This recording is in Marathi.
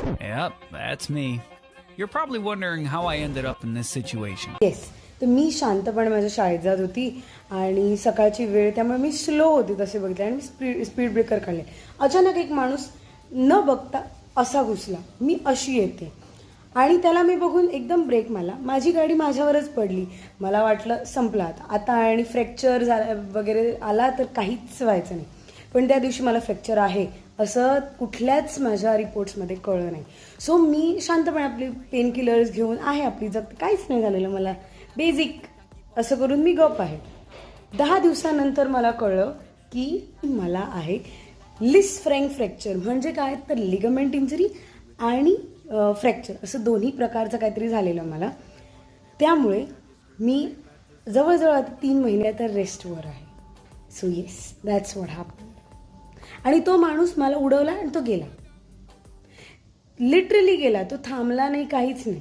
Yep, that's me. You're probably wondering how I ended up in this situation. Yes, तर मी शांतपणे माझ्या शाळेत जात होती आणि सकाळची वेळ त्यामुळे मी स्लो होते तसे बघितले आणि मी स्पीड ब्रेकर काढले. अचानक एक माणूस न बघता असा घुसला. मी अशी येते आणि त्याला मी बघून एकदम ब्रेक मारला. माझी गाडी माझ्यावरच पडली. मला वाटलं संपला आता आणि फ्रॅक्चर झाला वगैरे आला तर काहीच व्हायचं नाही. पण त्या दिवशी मला फ्रॅक्चर आहे असं कुठल्याच माझ्या रिपोर्ट्समध्ये कळलं नाही. सो मी शांतपणे आपली पेन किलर्स घेऊन आहे आपली जग काहीच नाही झालेलं मला बेसिक असं करून मी गप आहे. 10 दिवसानंतर मला कळलं की मला आहे लिसफ्रँक फ्रॅक्चर. म्हणजे काय तर लिगामेंट इंजरी आणि फ्रॅक्चर असं दोन्ही प्रकारचं काहीतरी झालेलं मला. त्यामुळे मी जवळजवळ आता 3 महिने तर रेस्टवर आहे. So yes, that's what happen. आणि तो माणूस मला उडवला आणि तो गेला, लिटरली गेला. तो थांबला नाही, काहीच नाही.